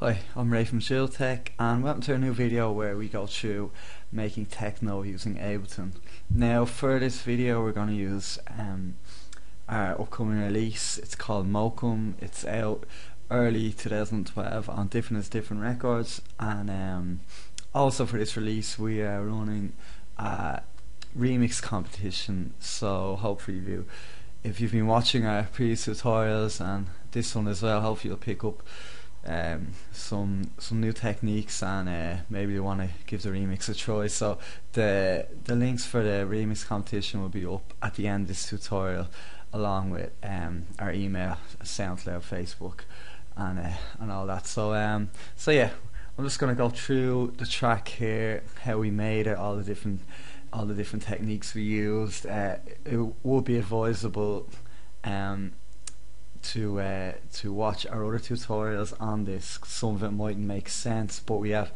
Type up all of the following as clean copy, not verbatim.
Hi, I'm Ray from Dualtec and welcome to a new video where we go through making techno using Ableton. Now for this video we're going to use our upcoming release. It's called Mokum. It's out early 2012 on Different Records, and also for this release we are running a remix competition, so hopefully if you've been watching our previous tutorials and this one as well, hopefully you'll pick up some new techniques, and maybe you want to give the remix a try. So the links for the remix competition will be up at the end of this tutorial, along with our email, SoundCloud, Facebook, and all that. So yeah, I'm just gonna go through the track here, how we made it, all the different techniques we used. It would be advisable to watch our other tutorials on this. Some of it mightn't make sense, but we have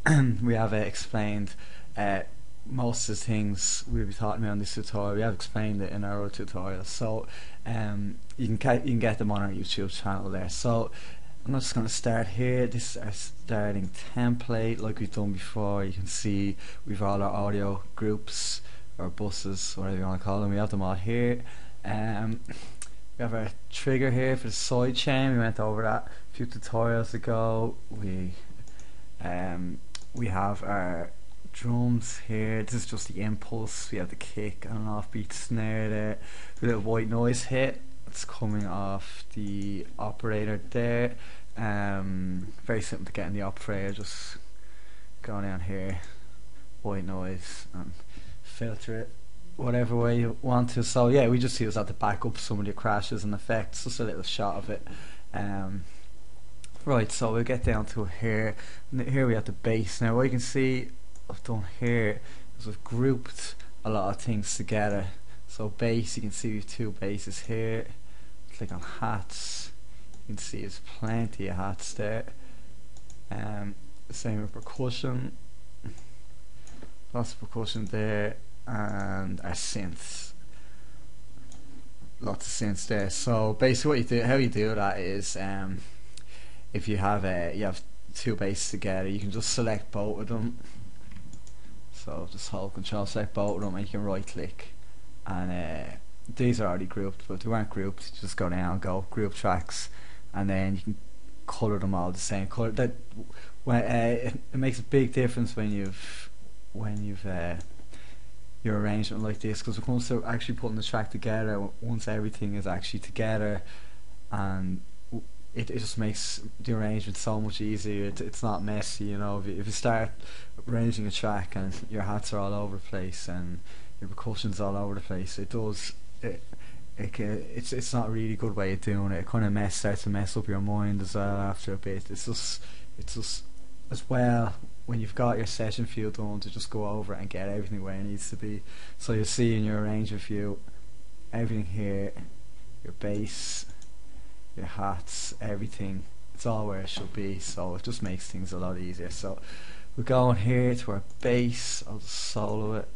explained most of the things we'll be talking about on this tutorial. We have explained it in our other tutorials, so you can get them on our YouTube channel there. So I'm just going to start here. This is our starting template like we've done before. You can see we've all our audio groups or buses, whatever you want to call them. We have them all here. We have our trigger here for the side chain. We went over that a few tutorials ago. We have our drums here. This is just the impulse. We have the kick and an offbeat snare there. A little white noise hit. It's coming off the operator there. Very simple to get in the operator. Just go down here, white noise, and filter it whatever way you want to. So yeah, we just use that to back up some of the crashes and effects, just a little shot of it. Right, so we'll get down to here. Here we have the bass. Now what you can see I've done here is we've grouped a lot of things together. So bass, you can see we have two basses here. Click on hats, you can see there's plenty of hats there. Same with percussion, lots of percussion there. And our synths, lots of synths there. So basically how you do that is, if you have two basses together, you can just select both of them. So just hold Control, select both of them, and you can right click, and these are already grouped, but if they weren't grouped, just go down and go group tracks, and then you can colour them all the same colour. That it makes a big difference when you've your arrangement like this, because when it comes to actually putting the track together, once everything is actually together, and it just makes the arrangement so much easier. It's not messy, you know. If you start arranging a track and your hats are all over the place and your percussion's all over the place, it's not a really good way of doing it. It kind of starts to mess up your mind as well after a bit. It's just as well, when you've got your session view done, to just go over it and get everything where it needs to be. So you'll see in your arrangement view, everything here, your bass, your hats, everything, it's all where it should be, so it just makes things a lot easier. So we're going here to our bass. I'll just solo it.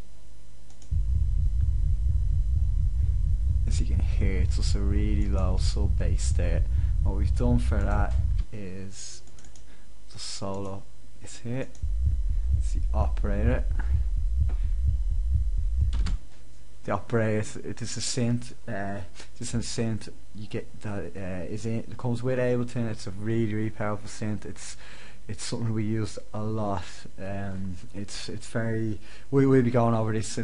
As you can hear, it's just a really low sub bass there. What we've done for that is the solo is here. It's the operator. The operator, it is a synth. This is a synth you get that it comes with Ableton. It's a really powerful synth. It's something we use a lot. It's very. We'll be going over this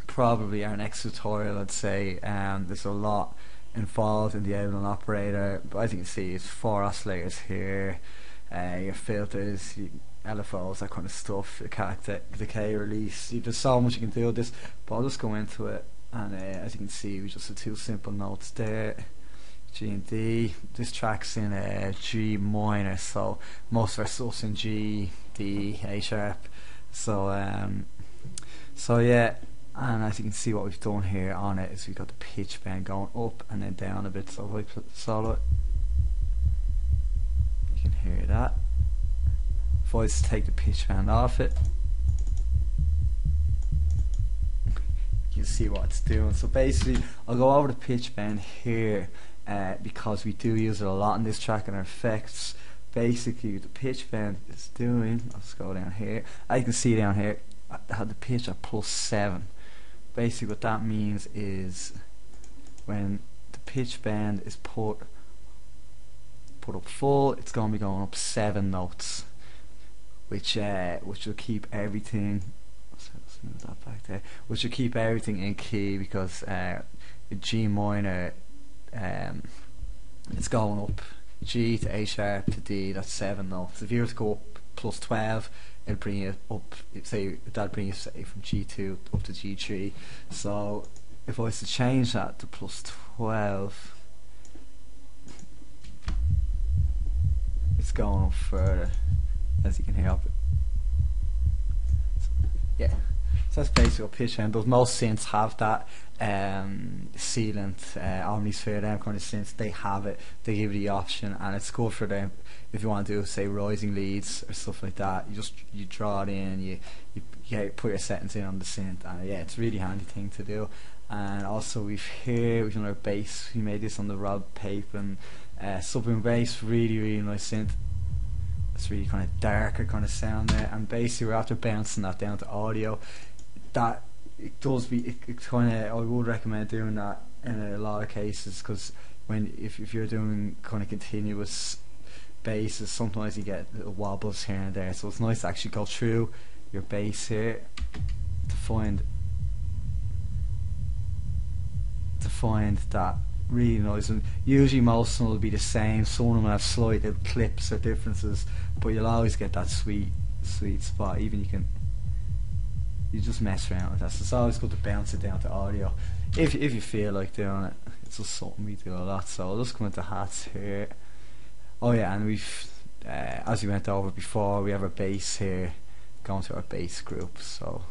probably our next tutorial, I'd say. There's a lot involved in the Ableton operator, but as you can see, it's 4 oscillators here. Your filters, LFOs, that kind of stuff, decay, release. There's so much you can do with this, but I'll just go into it. And as you can see, we just have 2 simple notes there, G and D. This track's in G minor, so most of our stuff's in G, D, A sharp. So yeah, and as you can see, what we've done here on it is we've got the pitch bend going up and then down a bit. So if I solo it, you can hear that. If I just take the pitch bend off it, you can see what it's doing. So basically, I'll go over the pitch bend here because we do use it a lot in this track in our effects. basically the pitch bend is doing, I'll just go down here, as you can see down here I had the pitch at +7. Basically what that means is when the pitch bend is put up full, it's going to be going up 7 notes, which will keep everything, let's move that back there, which will keep everything in key, because G minor, it's going up G to A sharp to D, that's 7 notes. If you were to go up +12, it'll bring you up, say that'll bring you say from G2 up to G3. So if I was to change that to +12, it's going up further, as you can hear. So, yeah, so that's basically what pitch bend does. Most synths have that. Sealant, Omnisphere, them kind of synths, they have it, they give you the option, and it's good for them if you want to do, say, rising leads or stuff like that. You draw it in, you put your settings in on the synth, and yeah, it's a really handy thing to do. And also we've done our bass. We made this on the Rob Papin subbing bass, really nice synth. It's really kind of darker kind of sound there, and basically we're after bouncing that down to audio. That it does be, it kind of, I would recommend doing that in a lot of cases, because if you're doing kind of continuous basses, sometimes you get little wobbles here and there, so it's nice to actually go through your bass here to find that really nice. And usually most of them will be the same, some of them have slight little clips or differences, but you'll always get that sweet spot. Even you just mess around with that, so it's always good to bounce it down to audio if you feel like doing it. It's just something we do a lot. So I'll just come into hats here. Oh yeah, and we've as we went over before, we have our bass here going to our bass group, so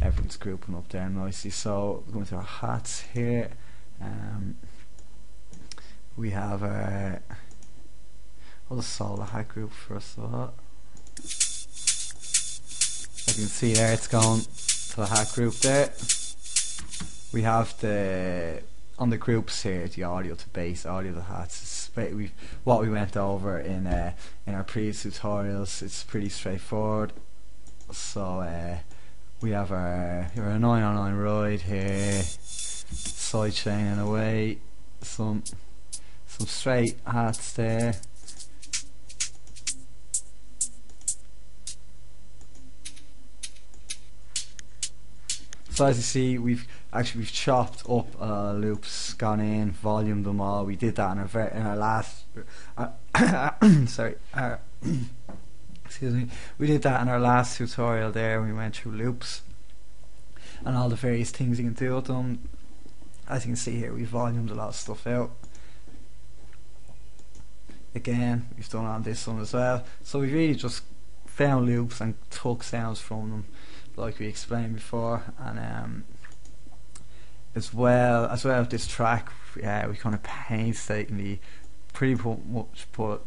everyone's grouping up there nicely. So going to our hats here, we have our, I'll just solve the hat group first of all. As you can see there, it's going to the hat group there. We have on the groups here, the audio to bass, audio to hats. What we went over in our previous tutorials. It's pretty straightforward. So we have our 909 ride here, side chaining away, some straight hats there. So as you see, we've chopped up loops, gone in, volumed them all. We did that in our last excuse me. We did that in our last tutorial there. We went through loops and all the various things you can do with them. As you can see here, we volumed a lot of stuff out. Again, we've done on this one as well. So we really just found loops and took sounds from them, like we explained before. And as well as this track, we kind of painstakingly pretty much put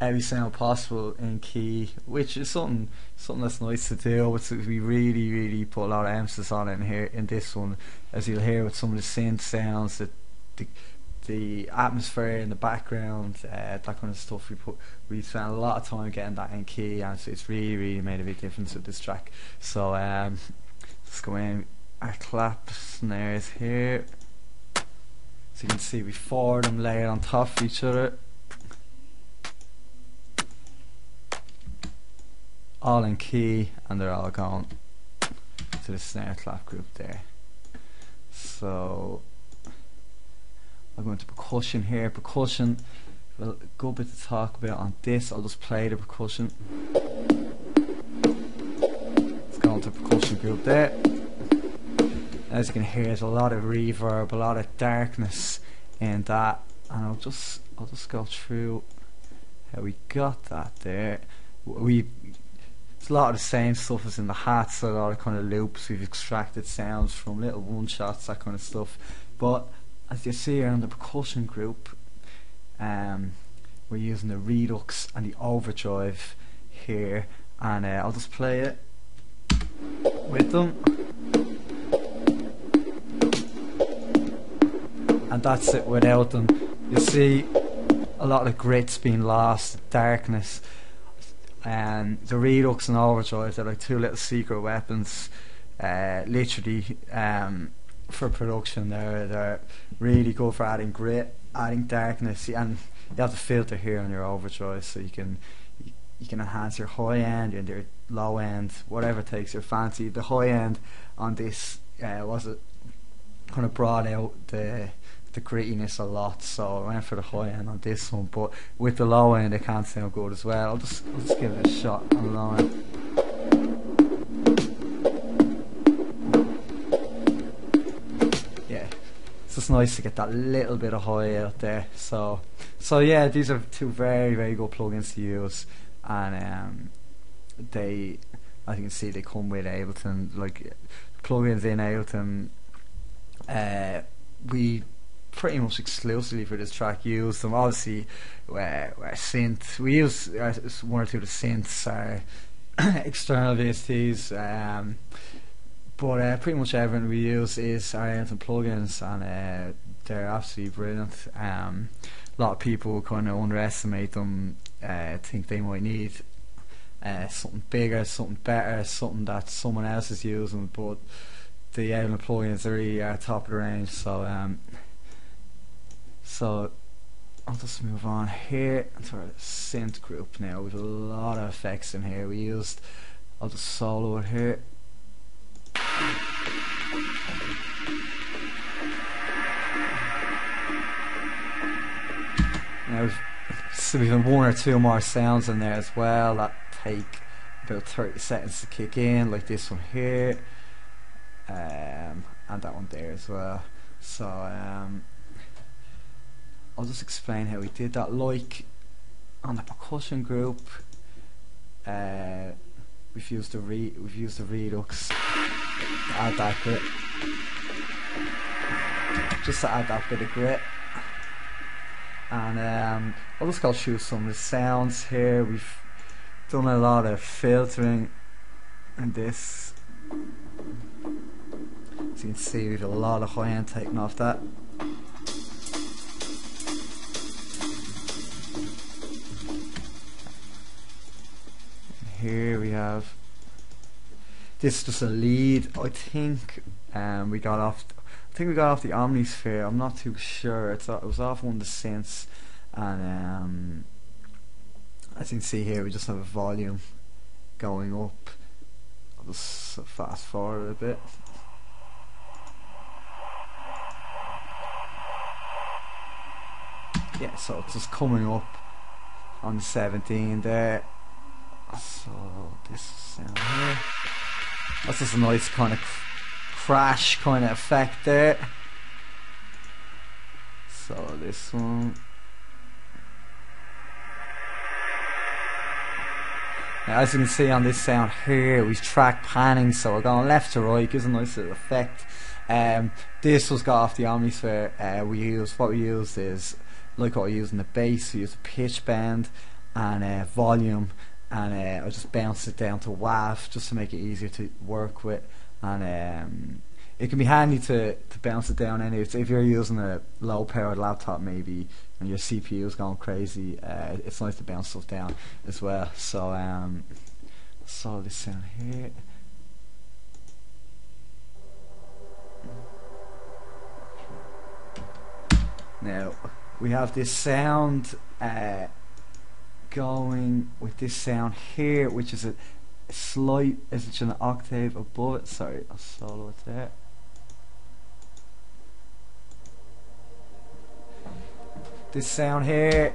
every sound possible in key, which is something that's nice to do. We really put a lot of emphasis on it in this one, as you'll hear with some of the synth sounds, the atmosphere in the background, that kind of stuff. We spent a lot of time getting that in key, and so it's really made a big difference with this track. So let's go in. Our clap snares here, so you can see we 4 of them layered on top of each other, all in key, and they're all going to the snare clap group there. So I'm going to percussion here. Percussion, well, a good bit to talk about on this. I'll just play the percussion. Let's go into percussion group there. As you can hear, there's a lot of reverb, a lot of darkness in that, and I'll just go through how we got that there. It's a lot of the same stuff as in the hats, a lot of kind of loops. We've extracted sounds from little one shots, that kind of stuff. But as you see here on the percussion group, we're using the redux and the overdrive here, and I'll just play it with them. And that's it without them. You see, a lot of the grit's been lost, darkness, and the redux and overdrive, they're like two little secret weapons, literally, for production. They're really good for adding grit, adding darkness, and you have the filter here on your overdrive, so you can enhance your high end and your low end, whatever takes your fancy. The high end on this was it kind of brought out the grittiness a lot, so I went for the high end on this one, but with the low end it can sound good as well. I'll just give it a shot on the low end. Yeah, it's just nice to get that little bit of high out there. So yeah, these are two very, very good plugins to use, and they, as you can see, they come with Ableton, like plugins in Ableton. We pretty much exclusively for this track use them. Obviously, synth, we use one or two of the synths, external VSTs, but pretty much everything we use is our Ableton plugins, and they're absolutely brilliant. A lot of people kind of underestimate them, think they might need something bigger, something better, something that someone else is using, but the Ableton plugins are really top of the range. So I'll just move on here to our synth group now. We've a lot of effects in here. I'll just solo it here. Now we've one or two more sounds in there as well that take about 30 seconds to kick in, like this one here, and that one there as well. So I'll just explain how we did that. Like on the percussion group, we've used the redux to add that grit, just to add that bit of grit. And I'll just go through some of the sounds here. We've done a lot of filtering in this. As you can see, we've a lot of high end taken off that. Here we have, this is just a lead, I think. We got off the Omnisphere. I'm not too sure. It was off one of the synths, and as you can see here, we just have a volume going up. I'll just fast forward a bit. Yeah, so it's just coming up on the 17 there. So this sound here, that's just a nice kind of crash kind of effect there. So this one, now as you can see on this sound here, we've track panning, so we're going left to right, gives a nice little effect. This was got off the Omnisphere. What we used is like what we use in the bass. We use a pitch bend and volume, and I just bounced it down to WAV just to make it easier to work with. And it can be handy to bounce it down anyway. So if you're using a low powered laptop maybe and your CPU is going crazy, it's nice to bounce stuff down as well. So saw this sound here. Now we have this sound going with this sound here, which is a slight, it's an octave above it. Sorry, I'll solo it there. This sound here,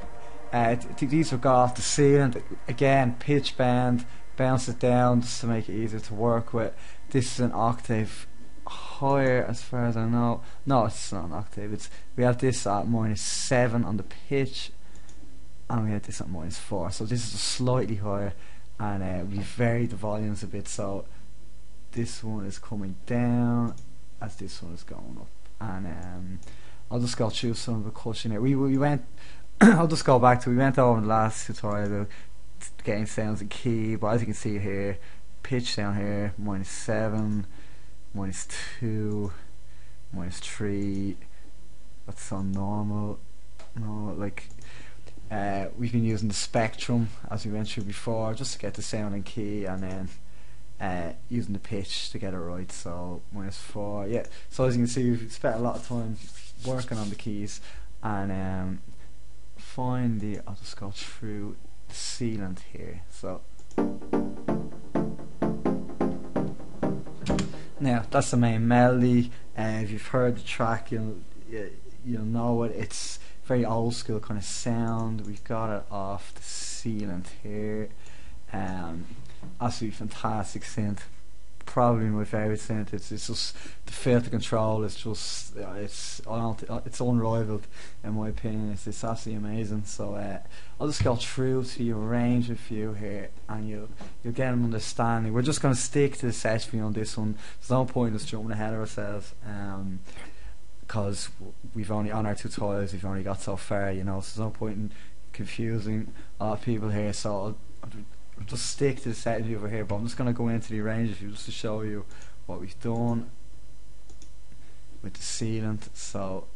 these were got off the ceiling. Again, pitch bend, bounce it down just to make it easier to work with. This is an octave higher as far as I know. No, it's not an octave. We have this at -7 on the pitch, and we have this at -4. So this is slightly higher, and we varied the volumes a bit. So this one is coming down as this one is going up, and I'll just go through some of the percussion here. We went. I'll just go back to, we went over in the last tutorial about getting sounds in key, but as you can see here, pitch down here -7, -2, -3. That's on normal. No, like we've been using the spectrum as we went through before, just to get the sound and key, and then using the pitch to get it right. So -4, yeah. So as you can see, we've spent a lot of time working on the keys, and finally I'll just go through the sealant here. So now that's the main melody. If you've heard the track, you'll know it. It's very old school kind of sound. We've got it off the sealant here. Absolutely fantastic synth. Probably my favourite synth. It's just the filter control. It's just it's unrivaled in my opinion. It's absolutely amazing. So I'll just go through to you, arrange a few here, and you'll get an understanding. We're just going to stick to the set view on this one. There's no point in us jumping ahead of ourselves, because we've only, on our tutorials, we've only got so far, you know. So there's no point in confusing a lot of people here. So I'll just stick to the set view over here, but I'm just going to go into the arrange view just to show you what we've done with the sealant. So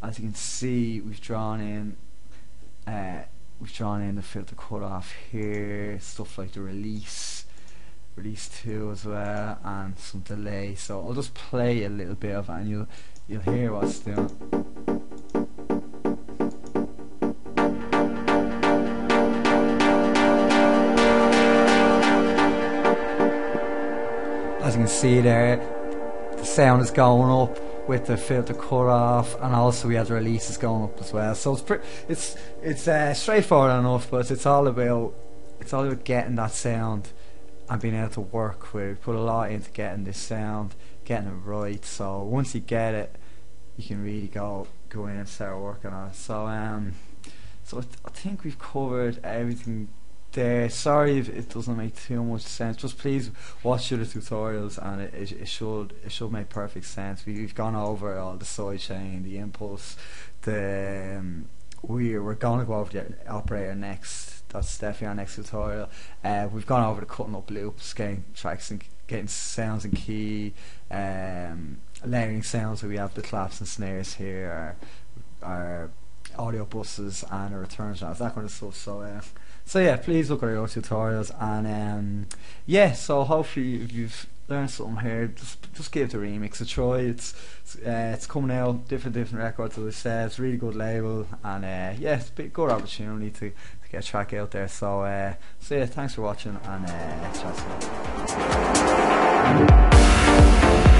as you can see, we've drawn in the filter cutoff here, stuff like the release 2 as well, and some delay. So I'll just play a little bit of it, and you'll hear what it's doing. As you can see there, the sound is going up with the filter cut off, and also we have the releases going up as well. So it's straightforward enough, but it's all about getting that sound and being able to work with it. We put a lot into getting this sound, getting it right. So once you get it, you can really go in and start working on it. So I think we've covered everything there. Sorry if it doesn't make too much sense. Just please watch the tutorials, and it should make perfect sense. We've gone over all the sidechain, the impulse, we're going to go over the operator next. That's definitely our next tutorial. We've gone over the cutting up loops, getting tracks and getting sounds and key, layering sounds. So we have the claps and snares here, our audio buses, and our return channels, that kind of stuff. So yeah, please look at our tutorials, and yeah, so hopefully if you've learned something here, just give the remix a try. It's coming out, different records, as I said. It's a really good label, and yeah, it's a good opportunity to get a track out there. So yeah, thanks for watching, and chat soon.